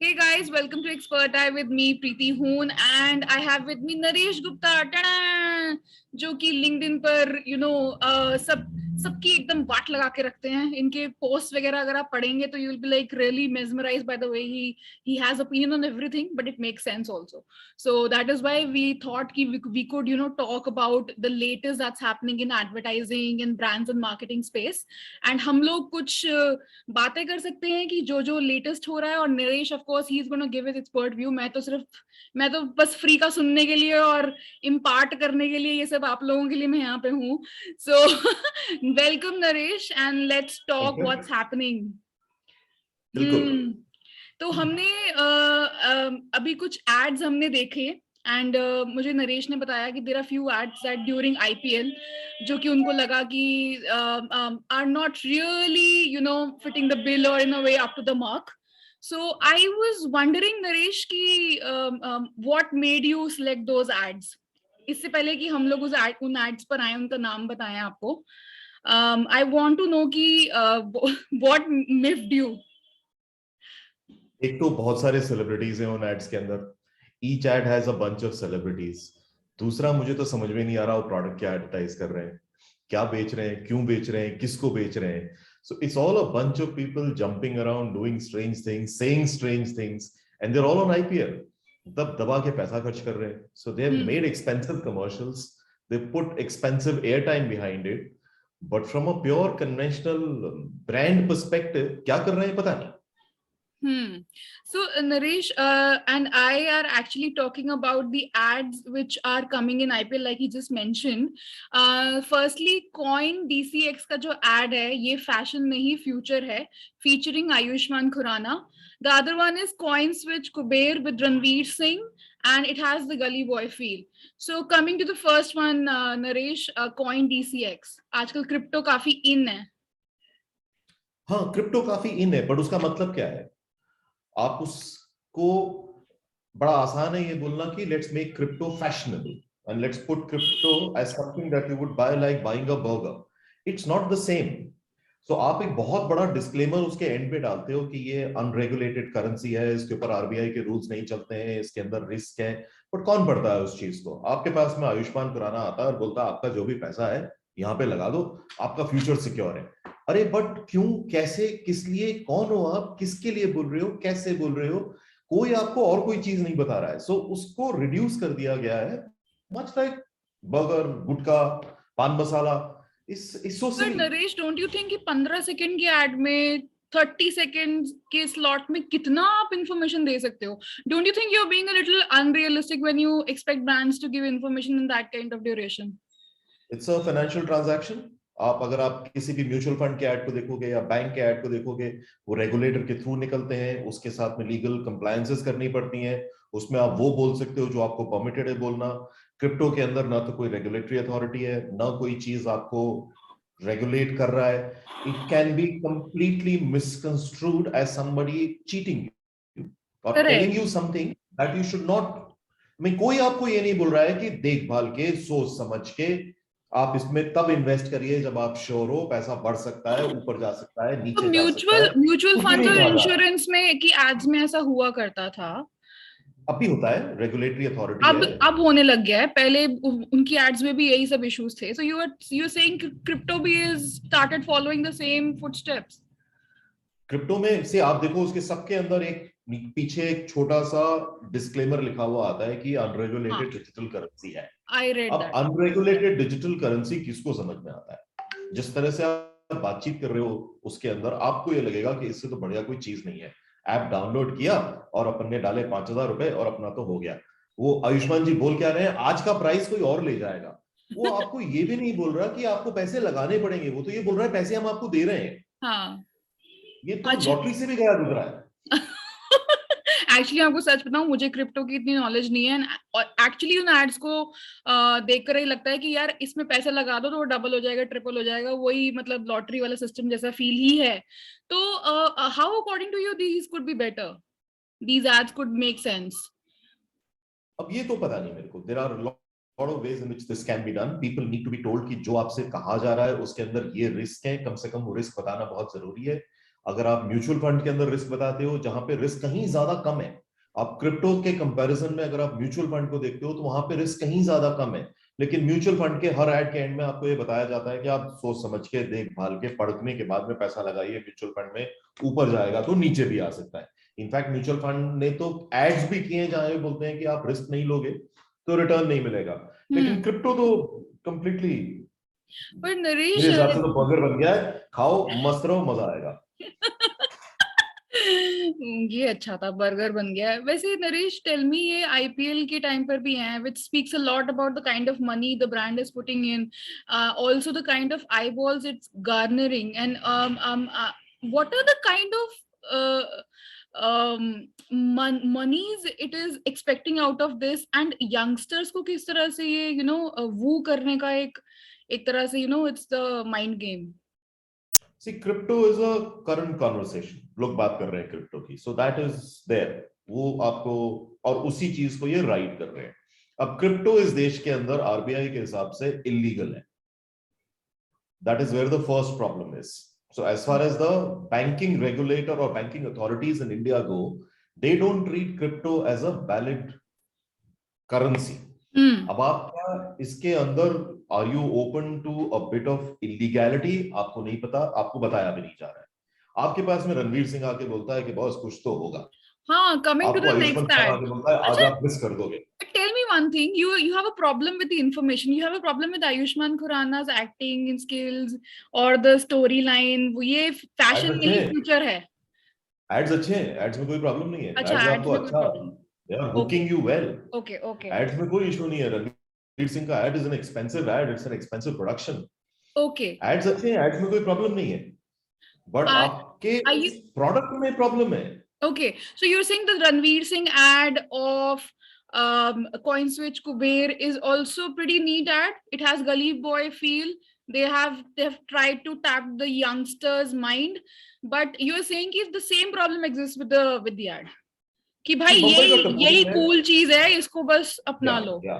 Hey guys, welcome to Expert Eye with me Preeti Hoon and I have with me Naresh Gupta ta-da! जो कि LinkedIn पर सबकी एकदम वाट लगा के रखते हैं. इनके पोस्ट वगैरह अगर आप पढ़ेंगे तो you'll be like really mesmerized by the way he has opinion on everything, but it makes sense also. So that is why we thought कि we could talk about the latest that's happening in advertising and brands and marketing space, and हम लोग कुछ बातें कर सकते हैं कि जो जो लेटेस्ट हो रहा है. और Naresh of course he is gonna give his expert view. मैं तो बस फ्री का सुनने के लिए और इम्पार्ट करने के लिए, ये सब आप लोगों के लिए मैं यहाँ पे हूँ. So welcome Naresh and let's talk what's happening. तो हमने अभी कुछ एड्स हमने देखे एंड मुझे नरेश ने बताया कि there are few ads that during IPL जो कि उनको लगा कि are not really fitting the bill और in a way up to the mark. So I was wondering Naresh कि what made you select those ads. इससे पहले कि हम लोग उन एड्स पर आए, उनका नाम बताएं आपको. आई वांट टू नो कि व्हाट मिफ्ड यू. एक तो बहुत सारे सेलिब्रिटीज हैं उन एड्स के अंदर. Each ad has a bunch of celebrities. दूसरा, मुझे तो समझ में नहीं आ रहा वो प्रोडक्ट क्या एडवर्टाइज कर रहे हैं, क्या बेच रहे हैं, क्यों बेच रहे हैं, किसको बेच रहे हैं. So it's all a bunch of people jumping around, doing strange things, saying strange things, and they are all on IPL. दब दबा के पैसा खर्च कर रहे हैं. So they have made expensive commercials, they put expensive air time behind it, but from a pure conventional brand perspective क्या कर रहे हैं पता नहीं. So Naresh and I are actually talking about the ads which are coming in IPL like he just mentioned. Firstly, Coin DCX का जो ad है ये fashion नहीं future है, featuring Ayushmann Khurrana. The other one is Coin Switch Kuber with Ranveer Singh and it has the Gully Boy feel. So coming to the first one, Naresh, Coin DCX. आजकल crypto काफी in है. हाँ, crypto काफी इन है, but उसका मतलब क्या है? आप उसको बड़ा आसान है ये बोलना कि let's make crypto fashionable and let's put crypto as something that you would buy like buying a burger. It's not the same. So आप एक बहुत बड़ा डिस्क्लेमर उसके एंड पे डालते हो कि ये अनरेगुलेटेड करेंसी है, इसके ऊपर आरबीआई के रूल्स नहीं चलते हैं, इसके अंदर रिस्क है. बट कौन पढ़ता है उस चीज को? आपके पास में आयुष्मान खुराना आता है और बोलता है आपका जो भी पैसा है यहाँ पे लगा दो, आपका फ्यूचर सिक्योर है. अरे बट क्यों, कैसे, किस लिए, कौन हो आप, किसके लिए बोल रहे हो, कैसे बोल रहे हो? कोई आपको और कोई चीज नहीं बता रहा है. सो उसको रिड्यूस कर दिया गया है, मच लाइक बर्गर, गुटखा, पान मसाला. इस सो सिली. नरेश, डोंट यू थिंक कि 15 सेकंड के एड में 30 सेकंड्स के स्लॉट में कितना आप इंफॉर्मेशन दे सकते हो? Don't you think you are being a little unrealistic when you expect brands to give information in that kind of duration? It's a financial transaction. अगर आप किसी भी म्यूचुअल फंड के ऐड को देखोगे या बैंक के ऐड को देखोगे, वो रेगुलेटर के थ्रू निकलते हैं, उसके साथ में लीगल कंप्लायंसेस करनी पड़ती हैं. उसमें आप वो बोल सकते हो जो आपको परमिटेड है बोलना. क्रिप्टो के अंदर ना तो कोई रेगुलेटरी अथॉरिटी है, ना कोई चीज आपको रेगुलेट कर रहा है. It can be completely misconstrued as somebody cheating you और telling you something that you should not. मैं कोई आपको ये नहीं बोल रहा है कि देखभाल के, सोच समझ के आप इसमें तब इन्वेस्ट करिए जब आप श्योर हो पैसा बढ़ सकता है, ऊपर जा सकता है, नीचे जा सकता है. म्यूचुअल कुछ भी फंड नहीं और कहा जा रहा. इंश्योरेंस में कि एड्स में ऐसा हुआ करता था. अब भी होता है, रेगुलेटरी अथॉरिटी है. अब होने लग गया है. पहले उनकी एड्स में भी यही सब इश्यूज थे. So you are saying crypto भी is started following the same footsteps. Crypto में से आप देखो, उसके सबके अंदर एक पीछे एक छोटा सा डिस्क्लेमर लिखा हुआ आता है कि अनरेगुलेटेड डिजिटल करेंसी है. अब अनरेगुलेटेड डिजिटल करेंसी किसको समझ में आता है? जिस तरह से आप बातचीत कर रहे हो उसके अंदर आपको ये लगेगा कि इससे तो बढ़िया कोई चीज नहीं है. ऐप डाउनलोड किया और अपन ने डाले 5,000 रुपए और अपना तो हो गया. वो आयुष्मान जी बोल क्या रहे हैं, आज का प्राइस कोई और ले जाएगा. वो आपको ये भी नहीं बोल रहा कि आपको पैसे लगाने पड़ेंगे, वो तो ये बोल रहा है पैसे हम आपको दे रहे हैं. हाँ. ये तो लॉटरी से भी गया गुजरा है. एक्चुअली आपको सच बताऊं, मुझे क्रिप्टो की इतनी नॉलेज नहीं है और एक्चुअली उन एड्स को देखकर ही लगता है कि यार इसमें पैसा लगा दो तो वो डबल हो जाएगा, ट्रिपल हो जाएगा. वही मतलब लॉटरी वाला सिस्टम जैसा फील ही है. तो how according to you these could be better, these ads could make sense? अब ये तो पता नहीं मेरे को. There are lot of ways in which this can be done. People need to be told कि जो आपसे कहा जा रहा है उसके अंदर ये रिस्क है, कम से कम वो रिस्क बताना बहुत जरूरी है. अगर आप म्यूचुअल फंड के अंदर रिस्क बताते हो जहां पे रिस्क कहीं ज्यादा कम है, आप क्रिप्टो के कंपैरिजन में अगर आप म्यूचुअल फंड को देखते हो तो वहां पे रिस्क कहीं ज्यादा कम है, लेकिन म्यूचुअल फंड के हर एड के एंड में आपको ये बताया जाता है कि आप सोच समझ के देखभाल के पढ़ने के बाद में पैसा लगाइए, म्यूचुअल फंड में ऊपर जाएगा तो नीचे भी आ सकता है। इनफैक्ट म्यूचुअल फंड ने तो एड्स भी किए जहां ये बोलते हैं कि आप रिस्क नहीं लोगे तो रिटर्न नहीं मिलेगा, लेकिन क्रिप्टो तो कंप्लीटली पर मेरे नरेश हिसाब से तो बर्गर बन गया है, खाओ मस्त रहो मजा आएगा। ये अच्छा था, बर्गर बन गया है। वैसे नरेश, टेल मी, ये आईपीएल के टाइम पर भी हैं, which speaks a lot about the kind of money the brand is putting in, also the kind of eyeballs it's garnering, and what are the kind of monies it is expecting out of this, and youngsters को किस तरह से ये woo करने का एक तरह से it's the mind game. See, crypto is a current conversation. लोग बात कर रहे हैं क्रिप्टो की, so that is there. वो आपको और उसी चीज को ये राइट कर रहे हैं। अब क्रिप्टो इस देश के अंदर आरबीआई के हिसाब से इलीगल है। That is where the first problem is. So as far as the banking regulator or banking authorities in India go, they don't treat crypto as a valid currency. अब आप क्या इसके अंदर are you open to a bit of illegality, आपको नहीं पता, आपको बताया भी नहीं जा रहा है। आपके पास में रणवीर सिंह आके बोलता है कि बॉस कुछ तो होगा, हाँ, coming to आपको the Ayushman next Khan ad. आके बोलता है आज अच्छा, आप मिस कर दोगे। tell me one thing. You have a problem with the information. You have a problem with Ayushmann Khurrana's acting skills or the storyline. ये एड्स fashion में अच्छे ही हैं, future है. एड्स अच्छे हैं, एड्स में कोई प्रॉब्लम नहीं है, अच्छा, एड्स में ads आपको में कोई अच्छा, problem. They are Okay, hooking you well, okay, okay, ads में कोई इशू नहीं है। रणवीर सिंह का ad is an expensive ad, it's an expensive production, okay. Ads अच्छे हैं, एड्स में कोई प्रॉब्लम नहीं है, बट Are आपके are you प्रोडक्ट में प्रॉब्लम है। okay? So you're saying the Ranveer Singh ad of CoinSwitch Kuber is also pretty neat ad. It has gully boy feel. They've tried to tap the youngsters' mind, but you're saying if the same problem exists with the ad, कि भाई बम्बई का यही टपोरी है, cool चीज है, इसको बस अपना लो. या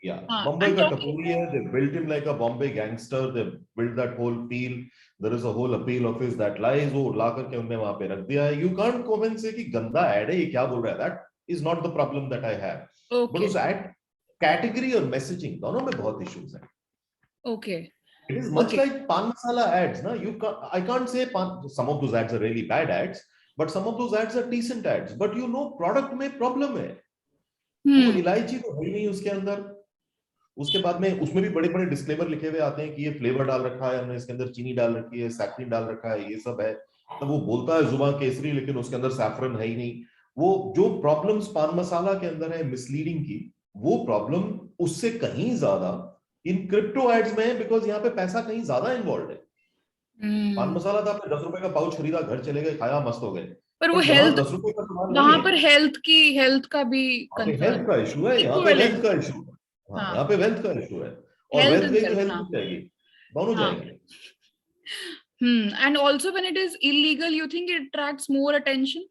या हाँ, बम्बई and का talking. टपोरी है, they built him like a Bombay gangster, they built that whole feel, there is a whole appeal of his that lies, वो ला करके उन्होंने वहां पे रख दिया है। यू कांट कमेंट से कि गंदा ऐड है, ये क्या बोल रहा है, that is not the problem that I have, but Okay, उस ऐड कैटेगरी और मैसेजिंग दोनों में बहुत इश्यूज हैं। okay, It is much okay. like pan masala ads, na? I can't say some of those ads are really bad ads, but some of those ads are decent ads. But you know, product में problem है। वो इलायची तो है ही नहीं उसके अंदर। उसके बाद में उसमें भी बड़े बड़े डिस्क्लेमर लिखे हुए आते हैं कि ये फ्लेवर डाल रखा है हमने, इसके अंदर चीनी डाल रखी है, सैफरन डाल रखा है, ये सब है। तब वो बोलता है जुबान केसरी, लेकिन उसके अंदर सैफरन है ही नहीं। वो जो प्रॉब्लम्स पान मसाला के अंदर है मिसलीडिंग की, वो प्रॉब्लम उससे कहीं ज्यादा इन क्रिप्टो एड्स में है, बिकॉज यहाँ पे पैसा कहीं ज्यादा इन्वॉल्व है। पान मसाला था, आपने 10 रुपए का पाउच खरीदा, घर चले गए, खाया, मस्त हो गए, पर वो बट यहाँ हेल्थ, 10 रुपए का सामान नहीं वहां है। पर हेल्थ का भी यहाँ पे हेल्थ कंसर्न, का इशू है, यहाँ पे वेल्थ इक्विवेलेंट. का इशू है। हाँ, हाँ, यहाँ पे वेल्थ का इशू है, और हेल्थ वेल्थ एंड गई तो वेल्थ. हेल्थ हाँ, भी जाएगी, दोनों हाँ. जाएंगे। And also when it is illegal, you think it attracts more attention?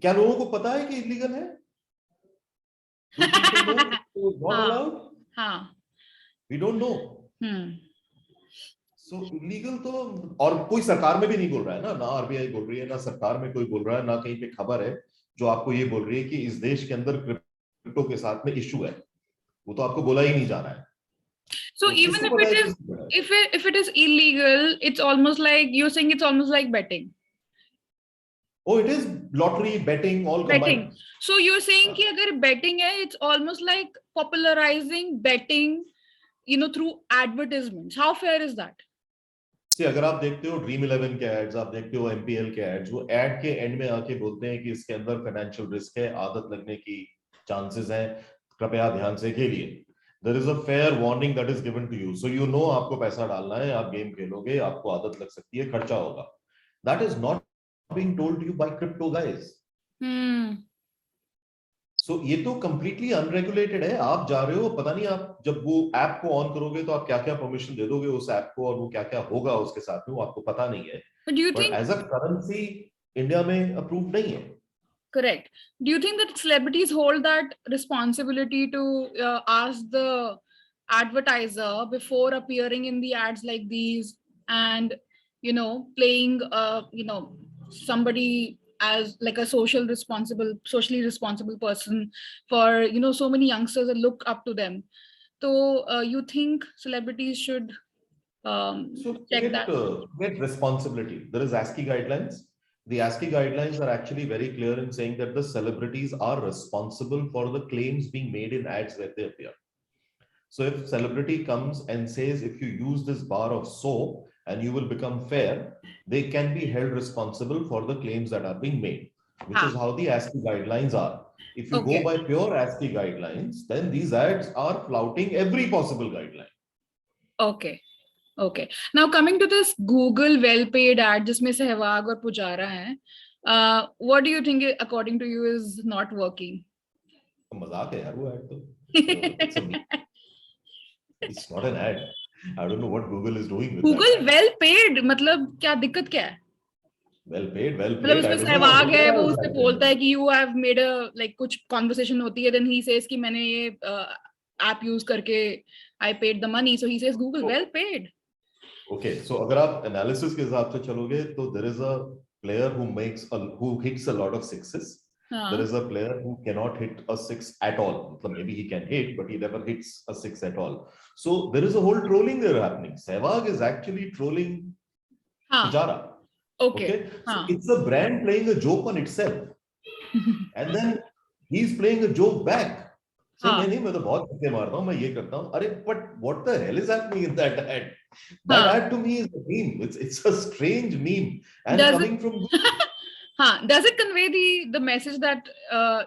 क्या लोगों को पता है कि इलीगल है? Do people know that it was not हाँ, allowed? हाँ. We don't know. So illegal तो, और कोई सरकार में भी नहीं बोल रहा है ना, ना आरबीआई बोल रही है, ना सरकार में कोई बोल रहा है, ना कहीं पे खबर है जो आपको ये बोल रही है कि इस देश के अंदर क्रिप्टो के साथ में इशू है। वो तो आपको बोला ही नहीं जा रहा है। So तो even किसको if पता it है is, किसको पता है? if it is illegal, it's almost like you're saying it's almost like betting. Oh, it is lottery, betting, all Betting. combined. So you're saying हाँ। कि अगर betting है, it's almost like popularizing betting, through advertisements. How fair is that? See, अगर आप देखते हो dream 11 के ads, आप देखते हो एमपीएल के एड्स, वो एड के एंड में आके बोलते हैं कि इसके अंदर फाइनेंशियल रिस्क है, आदत लगने की चांसेस हैं, कृपया ध्यान से खेलिए। There is a fair warning that is given to you, so you know आपको पैसा डालना है, आप गेम खेलोगे, आपको आदत लग सकती है, खर्चा होगा। That is not being told to you by crypto guys. So ये तो कंप्लीटली अनरेगुलेटेड है। आप जा रहे हो, पता नहीं आप जब वो ऐप को ऑन करोगे तो आप क्या क्या परमिशन दे दोगे उस ऐप को, और वो क्या क्या होगा उसके साथ में, वो आपको पता नहीं है। But do you but think, as a currency India में अप्रूव नहीं है। correct, do you think that celebrities hold that responsibility to ask the advertiser before appearing in the ads like these, and playing somebody as like a socially responsible person for so many youngsters that look up to them. So you think celebrities should So check that? get responsibility. There is ASCII guidelines. The ASCII guidelines are actually very clear in saying that the celebrities are responsible for the claims being made in ads where they appear. So if celebrity comes and says, if you use this bar of soap and you will become fair, they can be held responsible for the claims that are being made, which is how the ASCII guidelines are. If you go by pure ASCII guidelines, then these ads are flouting every possible guideline. Okay. Now coming to this Google well-paid ad, जिसमें सहवाग और पुजारा हैं, what do you think, according to you, is not working? मजाक है यार वो ad तो. It's not an ad. I don't know what Google is doing with Google that. well-paid मतलब क्या दिक्कत क्या है? Well paid. मतलब उसमें सहवाग है, वो उससे बोलता है कि you have made a like कुछ conversation होती है, then he says कि मैंने ये app use करके I paid the money, so he says Google well-paid. Okay, so अगर आप analysis के हिसाब से चलोगे तो there is a player who hits a lot of sixes. There is a player who cannot hit a six at all. Maybe he can hit, but he never hits a six at all. So there is a whole trolling there happening. Sehwag is actually trolling Pujara. Okay. So it's a brand playing a joke on itself. And then he's playing a joke back. Saying, नहीं मैं तो बहुत धक्के मारता हूँ, मैं ये करता हूँ. अरे, but what the hell is happening in that ad? That ad to me is a meme. It's a strange meme. And coming from Google. Does it convey the message that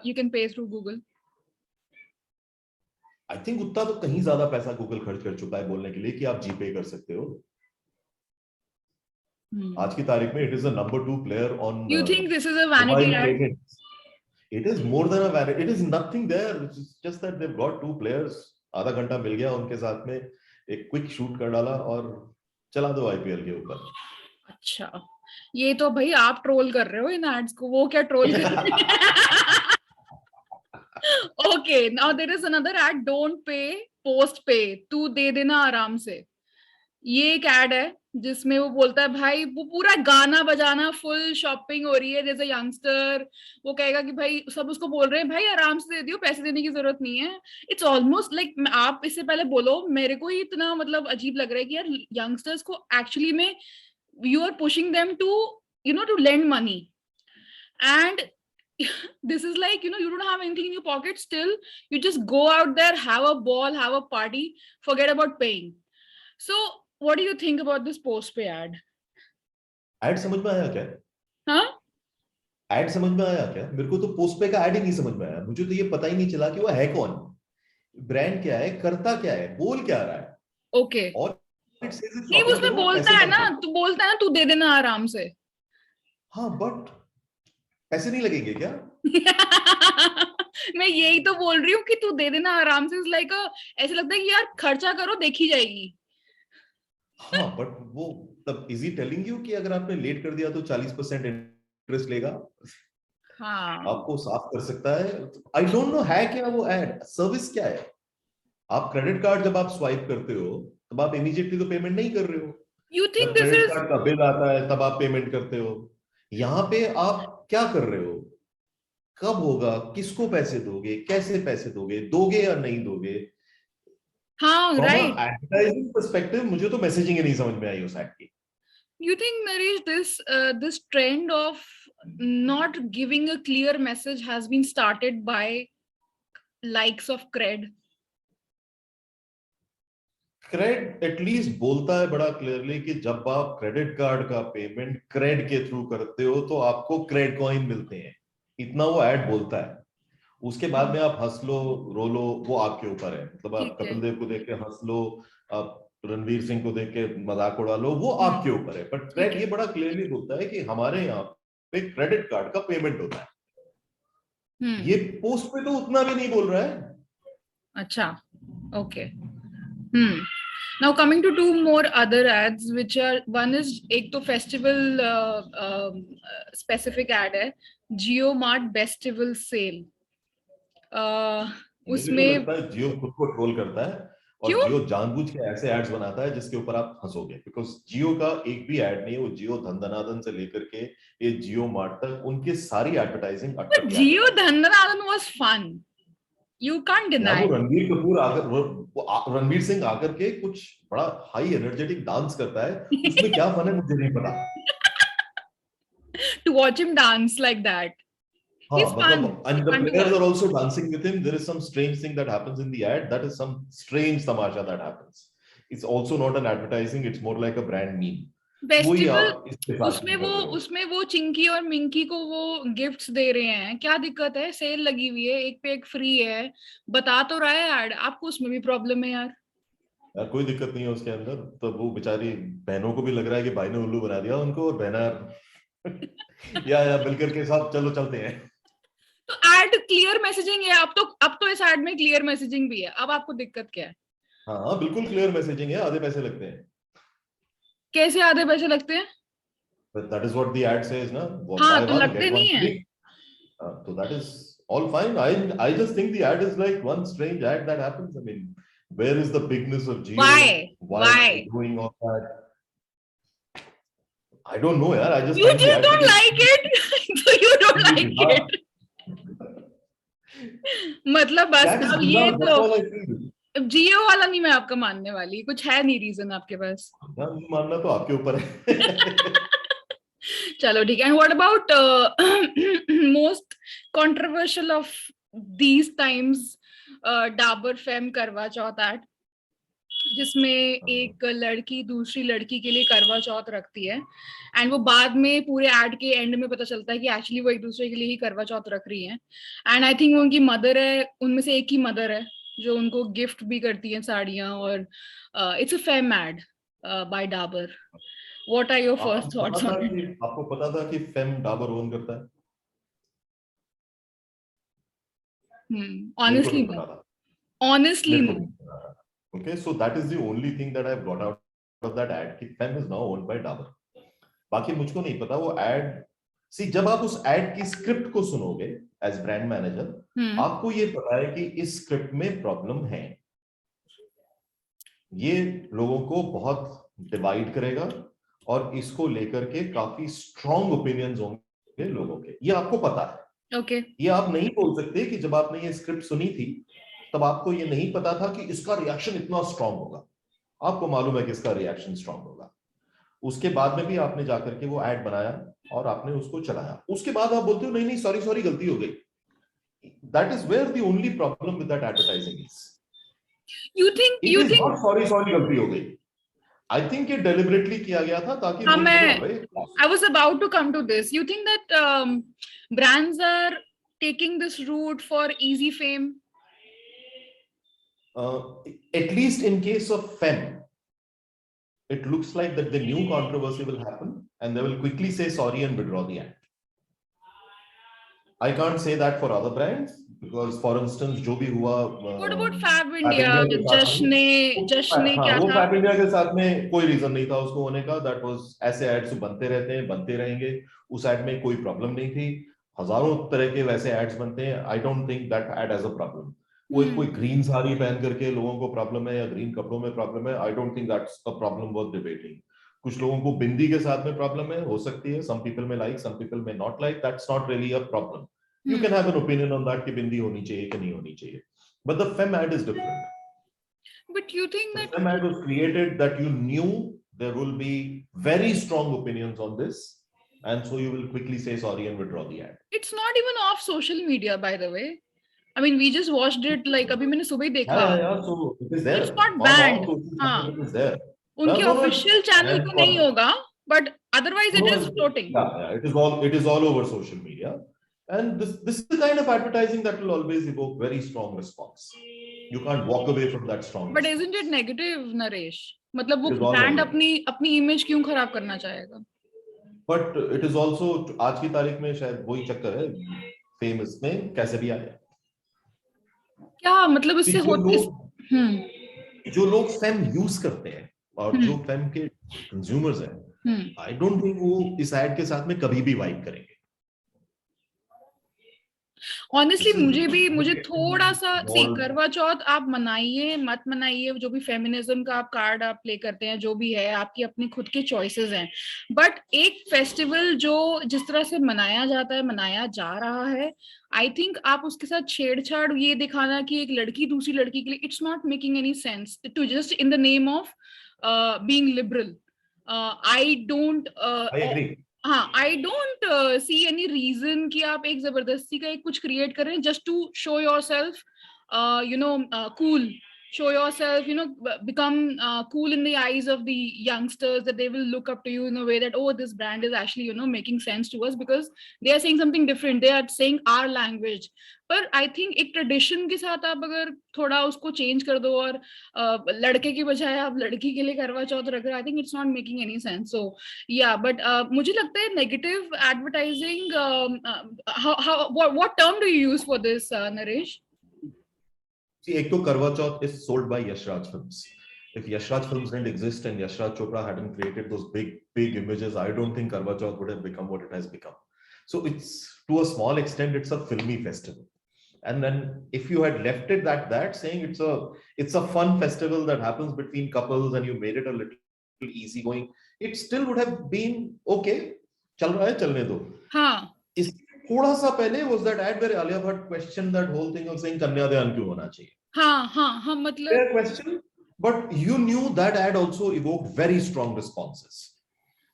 you can pay through Google? I think उतना तो कहीं ज्यादा पैसा Google खर्च कर चुका है बोलने के लिए कि आप जीपे कर सकते हो. आज की तारीख में it is the number 2 player on. You think this is a vanity ad? It is more than a vanity. It is nothing there. It's just that they've got 2 players. आधा घंटा मिल गया उनके साथ में, एक क्विक शूट कर डाला और चला दो आईपीएल के ऊपर. अच्छा, ये तो भाई आप ट्रोल कर रहे हो इन एड्स को, वो क्या ट्रोल कर रहे हैं? Okay, now there is another ad, don't pay, post pay, तू दे देना आराम से. ये एक एड है जिसमें वो बोलता है भाई, वो पूरा गाना बजाना, फुल शॉपिंग हो रही है, जैसे यंगस्टर वो कहेगा कि भाई, सब उसको बोल रहे हैं भाई आराम से दे दियो, पैसे देने की जरूरत नहीं है. इट्स ऑलमोस्ट लाइक, आप इससे पहले बोलो, मेरे को ही इतना मतलब अजीब लग रहा है कि यार यंगस्टर्स को एक्चुअली में you are pushing them to to lend money, and this is like, you don't have anything in your pocket, still you just go out there, have a ball, have a party, forget about paying. So what do you think about this post pay ad? Ad समझ में आया क्या? हाँ, ad समझ में आया क्या? मेरे को तो पोस्ट पे का ad ही नहीं समझ में आया. मुझे तो ये पता ही नहीं चला कि वो है कौन, ब्रांड क्या है, करता क्या है, बोल क्या रहा है. ओके, और नहीं उसमें बोलता है ना, तू बोलता है ना, तू दे देना आराम से. हाँ, बट पैसे नहीं लगेंगे क्या? मैं यही तो बोल रही हूँ कि तू दे देना आराम से. लाइक ऐसे लगता है कि यार खर्चा करो, देखी जाएगी. हाँ, बट वो तब इज ही टेलिंग यू कि अगर आपने लेट कर दिया तो 40% इंटरेस्ट लेगा. हाँ, आपको साफ कर सकता है. आई डोंट नो है क्या वो एड, सर्विस क्या है. आप क्रेडिट कार्ड जब आप स्वाइप करते हो तब आप इमीडिएटली तो पेमेंट नहीं कर रहे हो. You think this credit is, card का बिल आता है तब आप पेमेंट करते हो. यहाँ पे आप क्या कर रहे हो, कब होगा, किसको पैसे दोगे, कैसे पैसे दोगे या नहीं दोगे. हाँ, राइट. एडवर्टाइजिंग पर्सपेक्टिव मुझे तो मैसेजिंग ही नहीं समझ में आई उस एड की. You think, Naresh, this trend of not giving a clear message has been started by likes of Cred? Cred at least बोलता है बड़ा क्लियरली कि जब आप क्रेडिट कार्ड का पेमेंट क्रेड के थ्रू करते हो तो आपको क्रेड कॉइन मिलते हैं. इतना वो ऐड बोलता है. उसके बाद में आप हंस लो रो लो वो आपके ऊपर है. मतलब आप कपिल देव को देख के हंस लो, आप रणवीर सिंह को देख के मजाक उड़ा लो, वो आपके ऊपर है. बट क्रेड ये बड़ा क्लियरली बोलता है कि हमारे यहाँ पे क्रेडिट कार्ड का पेमेंट होता है. ये पोस्ट पे तो उतना भी नहीं बोल रहा है. अच्छा, okay. Now coming to 2 more other ads, which are, one is एक तो festival specific ad है, Jio Mart Bestival Sale. उसमें जियो खुद को ट्रोल करता है. और क्यों? जियो जानबूझ के ऐसे एड्स बनाता है जिसके ऊपर आप हंसोगे, बिकॉज जियो का एक भी एड नहीं है, वो जियो धन से लेकर के ये जियो मार्ट तक उनकी सारी advertising attar But clap Geo है। Dhandanathan was fun. You can't यार deny वो it. रणवीर कपूर आकर रणवीर सिंह आकर के कुछ बड़ा हाई एनर्जेटिक डांस करता है, उसमें क्या फन है मुझे नहीं पता। To watch him dance like that. हाँ He's fun. मतलब and He's the fun to players watch. are also dancing with him. There is some strange thing that happens in the ad. That is some strange tamasha that happens. It's also not an advertising. It's more like a brand meme. वही festival आप इसके साथ उसमें भी वो कर रहे हो। उसमें वो चिंकी और मिंकी को वो गिफ्ट्स दे रहे हैं, क्या दिक्कत है? सेल लगी हुई है, एक पे एक फ्री है, बता तो रहा है ऐड, आपको उसमें भी प्रॉब्लम है यार? यार कोई दिक्कत नहीं है उसके अंदर, तो वो बेचारी बहनों को भी लग रहा है कि भाई ने उल्लू बना दिया उनको, और बहना या मिलकर के साथ चलो चलते हैं। तो ऐड क्लियर मैसेजिंग है, अब तो इस ऐड में क्लियर मैसेजिंग भी है, अब आपको दिक्कत क्या है? हाँ हाँ बिल्कुल क्लियर मैसेजिंग है, आधे पैसे लगते हैं। कैसे आधे पैसे लगते हैं? That is what the ad says ना, हाँ बाय तो वन लगते गेट वन नहीं है। Free. So that is all fine. I just think the ad is like one strange ad that happens. I mean, where is the bigness of Jio? Why are they Why? doing all that? I don't know, yaar. I just You find the just ad to don't be. like it. So you don't like हाँ, it. मतलब बस that is अब ये bizarre. That's तो all I feel. जियो वाला नहीं, मैं आपका मानने वाली, कुछ है नहीं रीजन आपके पास। हाँ, मानना तो आपके ऊपर है। चलो ठीक है। And what about most controversial of these times, Dabur fame करवा चौथ एड, जिसमें एक लड़की दूसरी लड़की के लिए करवा चौथ रखती है, एंड वो बाद में पूरे एड के एंड में पता चलता है कि एक्चुअली वो एक दूसरे के लिए ही करवा चौथ रख रही है। एंड आई थिंक उनकी मदर है, उनमें से एक ही मदर है जो उनको गिफ्ट भी करती है साड़ियां, और it's a fem ad by Dabur. What are your first thoughts on it? आपको पता था कि फेम डाबर ओन करता है? मेरे को ऑनेस्टली नहीं पता था। ऑनेस्टली मेरे को नहीं पता था। Okay, so that is the only thing that I've got out of that ad कि fame is now owned by Dabur. बाकी मुझको नहीं पता वो एड। सी जब आप उस एड की स्क्रिप्ट को सुनोगे एज ब्रांड मैनेजर, आपको ये पता है कि इस स्क्रिप्ट में प्रॉब्लम है, ये लोगों को बहुत डिवाइड करेगा और इसको लेकर के काफी स्ट्रॉन्ग ओपिनियंस होंगे लोगों के, ये आपको पता है। ओके ये आप नहीं बोल सकते कि जब आपने ये स्क्रिप्ट सुनी थी तब आपको ये नहीं पता था कि इसका रिएक्शन इतना स्ट्रॉन्ग होगा। आपको मालूम है कि इसका रिएक्शन स्ट्रॉन्ग होगा, उसके बाद में भी आपने जाकर के वो एड बनाया और आपने उसको चलाया, उसके बाद आप बोलते हो नहीं नहीं सॉरी सॉरी गलती हो गई। That is where the only problem with that advertising is. You think it is not sorry sorry गलती हो गई। आई थिंक ये डेलिबरेटली किया गया था ताकि लोग बोले अरे I was about to come to this. You think that brands are taking this route for easy fame? At least in case of Fem, it looks like that the new controversy will happen and they will quickly say sorry and withdraw the ad. I can't say that for other brands because for instance जो भी हुआ What about Fab India? जश्ने हाँ, क्या वो था? Fab India के साथ में कोई रीजन नहीं था उसको होने का। दैट वाज ऐसे एड्स बनते रहते हैं, बनते रहेंगे, उस एड में कोई प्रॉब्लम नहीं थी। हजारों तरह के वैसे एड्स बनते हैं, I don't think that ad as a problem. कोई ग्रीन साड़ी पहन करके लोगों को प्रॉब्लम है या ग्रीन कपड़ों में प्रॉब्लम है, आई don't think that's a problem worth debating. कुछ लोगों को बिंदी के साथ में प्रॉब्लम है, हो सकती है, सम पीपल में लाइक, सम पीपल में not like, that's not really a problem. You can have an opinion on that कि बिंदी होनी चाहिए कि नहीं होनी चाहिए, but the fem ad is different. But you think The that fem ad was created that you knew there will be very strong opinions on this, and so you will quickly say sorry and withdraw the ad. it's not even off social media, by the way. I mean, we just watched it like अभी मैंने सुबह ही देखा. Yeah, so it is there. It's not On banned. all social हाँ. channels it is there. उनके No, official channel पे नहीं होगा, but otherwise it is floating. Yeah, it is all over social media. And this is the kind of advertising that will always evoke very strong response. You can't walk away from that strong But response. isn't it negative, Naresh? मतलब वो It is all brand negative. अपनी image क्यों खराब करना चाहेगा? But it is also आज की तारीख में शायद वही चक्कर है, फेमस में कैसे भी आया। क्या मतलब इससे जो लोग फेम यूज करते हैं और जो फेम के कंज्यूमर्स हैं, आई डोंट थिंक वो इस एड के साथ में कभी भी वाइब करेंगे। ऑनेस्टली This is मुझे थोड़ा सा सी involved. करवा चौथ आप मनाइए मत मनाइए, जो भी फेमिनिज्म का आप कार्ड आप प्ले करते हैं, जो भी है आपकी अपनी खुद के चॉइसेस हैं, बट एक फेस्टिवल जो जिस तरह से मनाया जाता है, मनाया जा रहा है, आई थिंक आप उसके साथ छेड़छाड़ ये दिखाना कि एक लड़की दूसरी लड़की के लिए, it's not making any sense to just in the name of being liberal. I don't I agree. हाँ, I don't see any reason कि आप एक जबरदस्ती का एक कुछ क्रिएट कर रहे हैं just to show your self cool, show yourself, become cool in the eyes of the youngsters, that they will look up to you in a way that, oh, this brand is actually, making sense to us because they are saying something different, they are saying our language. पर I think एक tradition के साथ आप अगर थोड़ा उसको change कर दो और लड़के की बजाय आप लड़की के लिए करवा चौथ रख रहे हो, I think it's not making any sense. So या बट मुझे लगता है negative advertising, what term do you use for this, Naresh? See, ek to Karwa Chauth is sold by Yashraj Films. If Yashraj Films didn't exist and Yashraj Chopra hadn't created those big images, I don't think Karwa Chauth would have become what it has become. So it's, to a small extent, it's a filmy festival. And then if you had left it at that, saying it's a fun festival that happens between couples and you made it a little easygoing, it still would have been okay. चल रहा है, चलने दो. हाँ. थोड़ा सा पहले was that ad where Alia Bhatt questioned that whole thing of saying कन्यादान क्यों होना चाहिए. हाँ, मतलब. Fair question, but you knew that ad also evoked very strong responses.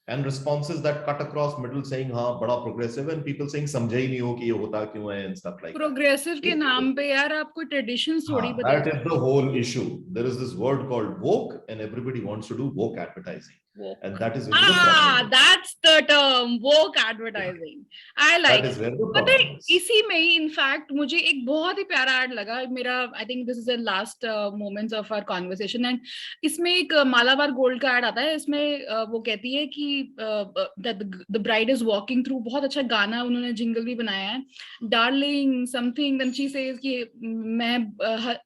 And responses that cut across middle saying हाँ बड़ा progressive, and people saying समझे ही नहीं हो कि ये होता क्यों है and stuff like progressive के नाम पे यार आपको traditions थोड़ी बता. That is the whole issue. There is this word called woke and everybody wants to do woke advertising. Woke. And that is where the problem is. That's the term, woke advertising. I like that is where the problem is. इसी में ही in fact मुझे एक बहुत ही प्यारा ad लगा मेरा, I think this is the last moments of our conversation, and इसमें एक मालाबार गोल्ड का एड आता है, इसमें वो कहती है कि the bride is walking through, बहुत अच्छा गाना उन्होंने जिंगल भी बनाया है, darling something, then she says कि मैं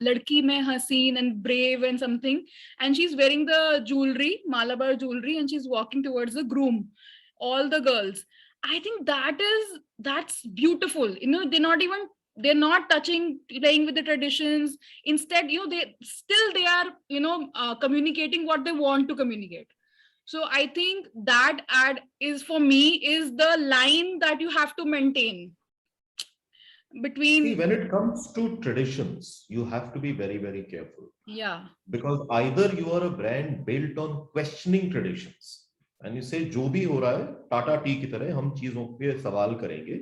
लड़की में हसीन and brave and something, and she is wearing the jewellery, Malabar jewellery, and she's walking towards the groom, all the girls. I think that's beautiful. They're not touching, playing with the traditions. Instead, they are communicating what they want to communicate. So I think that ad is, for me, is the line that you have to maintain between. See, when it comes to traditions, you have to be very, very careful. Yeah. Because either you are a brand built on questioning traditions and you say जो भी हो रहा है Tata T की तरह हम चीजों पे सवाल करेंगे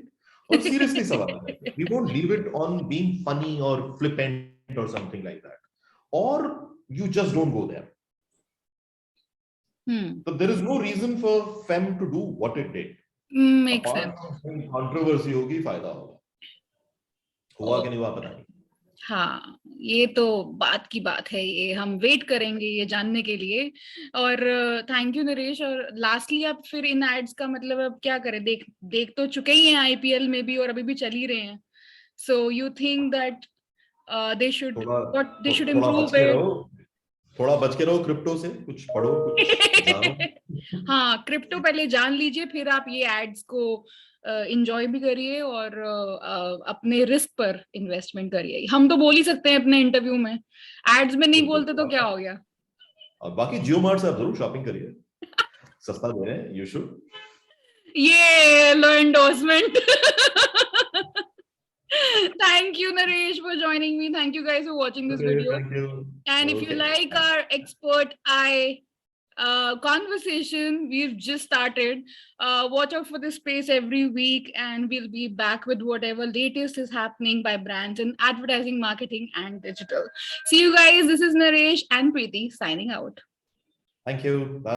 और seriously सवाल करेंगे. We won't leave it on being funny or flippant or something like that. Or you just don't go there. So there is no reason for Fem to do what it did. Makes sense. Controversy होगी, फायदा होगा. हुआ कि नहीं हुआ पता नहीं. हाँ, ये तो बात की बात है, ये हम वेट करेंगे ये जानने के लिए. और थैंक यू नरेश. और लास्टली आप फिर इन एड्स का मतलब अब क्या करें, देख तो चुके ही हैं आईपीएल में भी और अभी भी चल ही रहे हैं. So you think that they should improve it? थोड़ा बच के रहो क्रिप्टो से, कुछ पढ़ो, कुछ जानो. हाँ, क्रिप्टो पहले जान लीजिए, फिर आप ये एड्स को एंजॉय भी करिए और अपने रिस्क पर इन्वेस्टमेंट करिए. हम तो बोल ही सकते हैं अपने इंटरव्यू में, एड्स में नहीं बोलते तो क्या हो गया. और बाकी जियो मार्ट से आप जरूर शॉपिंग करिए, सस्ता दे रहे हैं, यू शुड. ये लो endorsement. Thank you, Naresh, for joining me. Thank you guys for watching this video. Thank you. And if you like our expert eye conversation, we've just started. Watch out for this space every week, and we'll be back with whatever latest is happening by brands in advertising, marketing, and digital. See you guys. This is Naresh and Preeti signing out. Thank you. Bye.